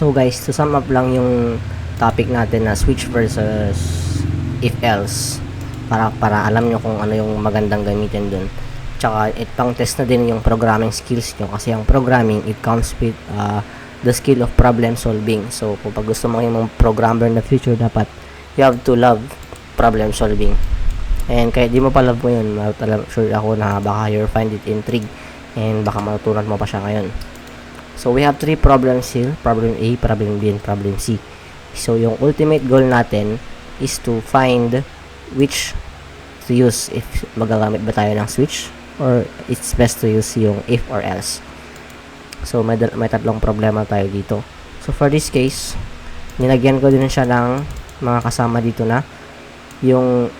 So guys, to sum up lang yung topic natin na switch versus if else, para alam nyo kung ano yung magandang gamitin dun. Tsaka pang test na din yung programming skills nyo, kasi ang programming, it comes with the skill of problem solving. So kung pag gusto mo yung programmer in the future, dapat you have to love problem solving. And kahit di mo pa love mo yun, sure ako na baka you find it intrigue and baka matutunan mo pa siya ngayon. So we have 3 problems here: problem A, problem B, and problem C. So yung ultimate goal natin is to find which to use, if magagamit ba tayo ng switch or it's best to use yung if or else. So may tatlong problema tayo dito. So for this case, nilagyan ko din siya ng mga kasama dito na yung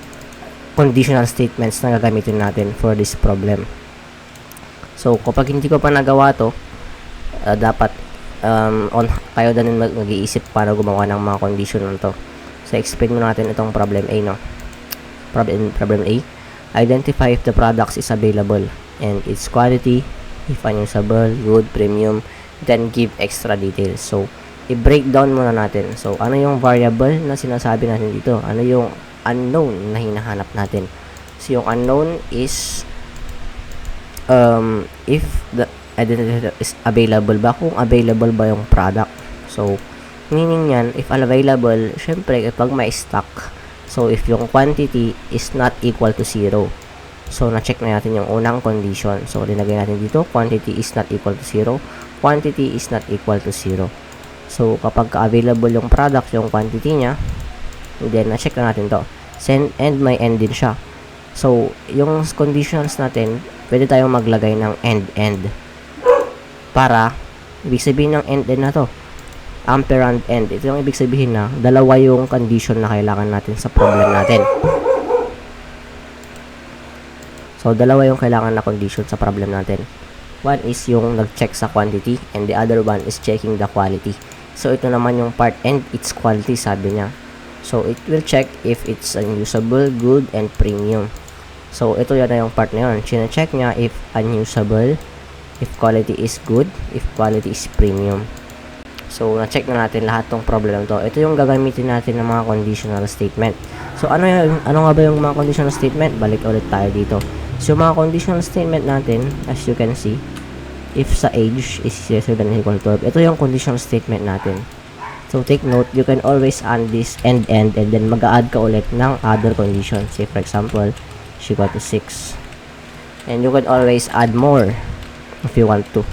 conditional statements na gagamitin natin for this problem. So kapag hindi ko pa nagawa to, dapat kayo din mag-iisip para gumawa ng mga condition nito. So explain mo natin itong problem A, no? Problem A: identify if the products is available and its quality, if unusable, good, premium, then give extra details. So i-break down muna natin. So ano yung variable na sinasabi natin dito? Ano yung unknown na hinahanap natin? So yung unknown is if the identity is available ba, kung available ba yung product. So meaning yan, if available, syempre kapag may stock. So if yung quantity is not equal to 0, so na-check na natin yung unang condition. So linagay natin dito, quantity is not equal to 0, quantity is not equal to 0. So kapag available yung product, yung quantity niya, then na-check na natin to, and may end din siya. So yung conditions natin, pwede tayong maglagay ng and para ibig sabihin ng and na to, ampersand and. Ito yung ibig sabihin na dalawa yung condition na kailangan natin sa problem natin. So dalawa yung kailangan na condition sa problem natin. One is yung nag-check sa quantity, and the other one is checking the quality. So ito naman yung part and its quality, sabi niya. So it will check if it's unusable, good, and premium. So ito yan na yung part na yun. Chine-check niya if unusable, if quality is good, if quality is premium. So na-check na natin lahat tong problem to. Ito yung gagamitin natin ng mga conditional statement. So ano nga ba yung mga conditional statement? Balik ulit tayo dito. So mga conditional statement natin, as you can see, if sa age is lesser than or equal to 12, ito yung conditional statement natin. So take note, you can always add this and then mag-add ka ulit ng other conditions. Say for example, she got to 6. And you can always add more if you want to.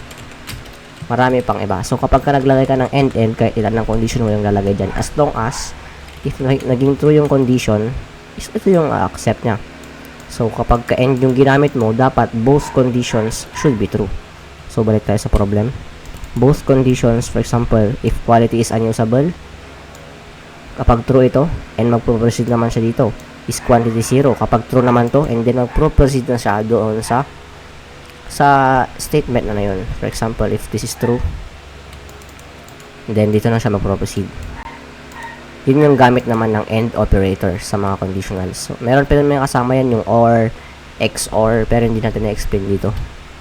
Marami pang iba. So kapag ka naglagay ka ng and, kahit ilan ng condition mo yung lalagay dyan, as long as if naging true yung condition, ito yung accept nya. So kapag ka end yung ginamit mo, dapat both conditions should be true. So balik tayo sa problem. Both conditions, for example, if quality is unusable, kapag true ito, and magpo-proceed naman siya dito, is quantity 0. Kapag true naman to, and then magpo-proceed na siya doon sa statement na yun. For example, if this is true, then dito na siya magpo-proceed. Yun yung gamit naman ng AND operator sa mga conditionals. So meron pa rin may kasama yan yung OR, XOR, pero hindi natin na-explain dito.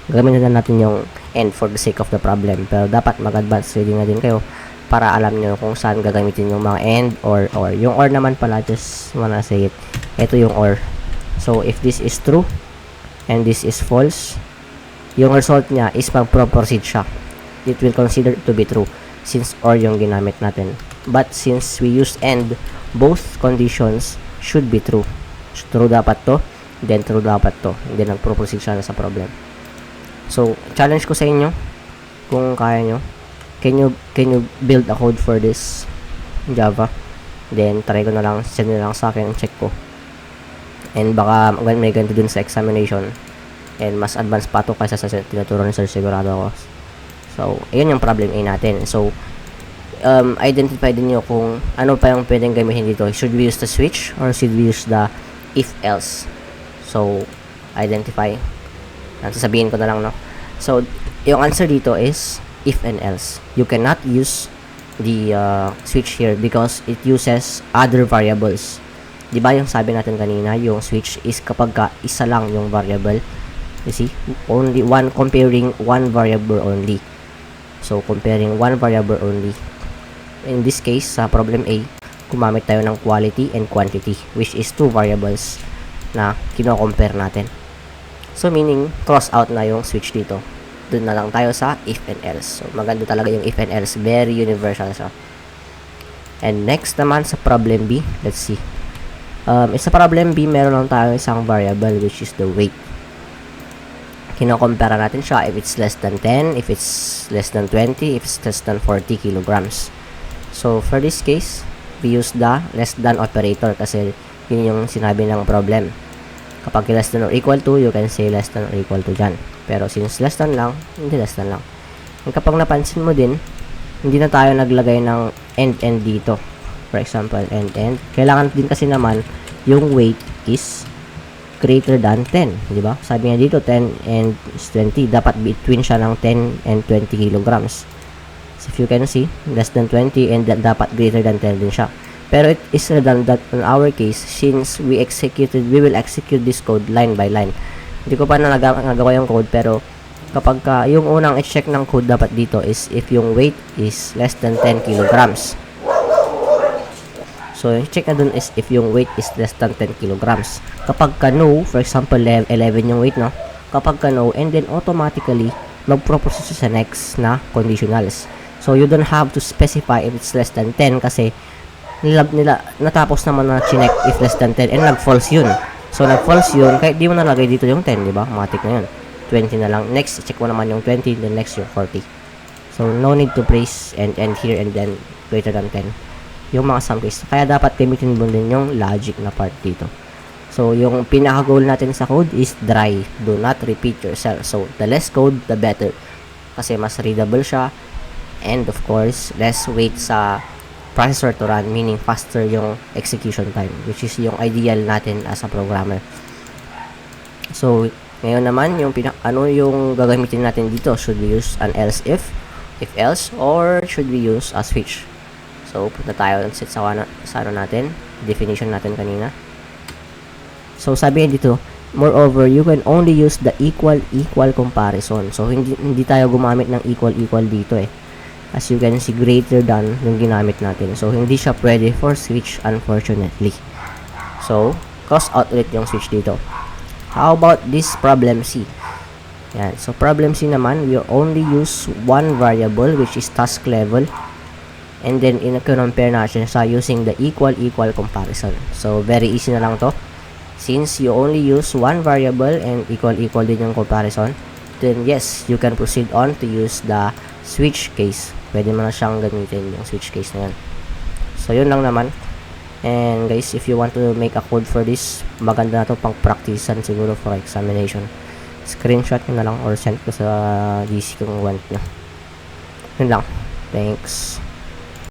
Gamitin na natin yung AND for the sake of the problem, pero dapat mag-advance reading na din kayo para alam nyo kung saan gagamitin yung mga AND or OR. Yung OR naman pala, just wanna say it, ito yung OR. So if this is true and this is false, yung result niya is mag-proceed siya. It will consider it to be true since OR yung ginamit natin. But since we use AND, both conditions should be true. True dapat to, then true dapat to, then nag-proceed siya na sa problem. So challenge ko sa inyo, kung kaya nyo, can you build a code for this Java? Then try ko na lang, send nyo lang sa akin, check ko. And baka may ganito dun sa examination, and mas advanced pa to kaysa sa tinuturo ni Sir, sigurado ako. So ayun yung problem A natin. So identify din nyo kung ano pa yung pwedeng gamitin dito. Should we use the switch or should we use the if else? So identify. Sasabihin ko na lang, no? So yung answer dito is if and else. You cannot use the switch here because it uses other variables. Diba yung sabi natin kanina, yung switch is kapag isa lang yung variable. You see, only one, comparing one variable only. So comparing one variable only. in this case, sa problem A, gumamit tayo ng quality and quantity, which is two variables na kino-compare natin. So, meaning, cross out na yung switch dito. Doon na lang tayo sa if and else. So, maganda talaga yung if and else. Very universal siya. And next naman sa problem B, let's see. Sa problem B, meron lang tayo isang variable, which is the weight. Kino-compare natin siya if it's less than 10, if it's less than 20, if it's less than 40 kilograms. So, for this case, we use the less than operator kasi yun yung sinabi ng problem. Kapag less than or equal to, you can say less than or equal to dyan. Pero since less than lang, hindi less than lang. And kapag napansin mo din, hindi na tayo naglagay ng end dito. For example, end. Kailangan din kasi naman yung weight is greater than 10, di ba? Sabi nga dito 10 and 20, dapat between siya ng 10 and 20 kilograms. So if you can see, less than 20 and dapat greater than 10 din siya. Pero it is redundant in our case since we will execute this code line by line. Hindi ko pa na nagawa yung code, pero kapag yung unang i-check ng code dapat dito is if yung weight is less than 10 kilograms. So, yung check na dun is if yung weight is less than 10 kilograms. Kapag ka no, for example, 11 yung weight, no? Kapag ka no, and then automatically, mag-process sa next na conditionals. So, you don't have to specify if it's less than 10 kasi natapos naman na chinek if less than 10 and nag-false yun. So, nag-false yun, kahit di mo nalagay dito yung 10, di ba? Matik na yun. 20 na lang. Next, check mo naman yung 20, then next yung 40. So, no need to place and here and then greater than 10. Yung mga sum case. Kaya dapat gamitin mo din yung logic na part dito. So, yung pinaka-goal natin sa code is dry. Do not repeat yourself. So, the less code, the better. Kasi mas readable siya. And, of course, less wait sa processor to run. Meaning, faster yung execution time. Which is yung ideal natin as a programmer. So, ngayon naman, yung ano yung gagamitin natin dito? Should we use an else if else, or should we use a switch? So, punta tayo sa ano natin, definition natin kanina. So, sabi dito, moreover, you can only use the equal comparison. So, hindi tayo gumamit ng equal dito eh. As you can see, greater than yung ginamit natin. So, hindi siya pwede for switch, unfortunately. So, cross out ulit yung switch dito. How about this problem C? Yan. So, problem C naman, we only use one variable, which is task level. And then, compare natin sa using the equal comparison. So, very easy na lang to. Since you only use one variable and equal din yung comparison, then yes, you can proceed on to use the switch case. Pwede mo na siyang gamitin yung switch case na yan. So, yun lang naman. And guys, if you want to make a code for this, maganda na to pang practicean siguro for examination. Screenshot nyo na lang or send ko sa GC kung want nyo. Yun lang. Thanks.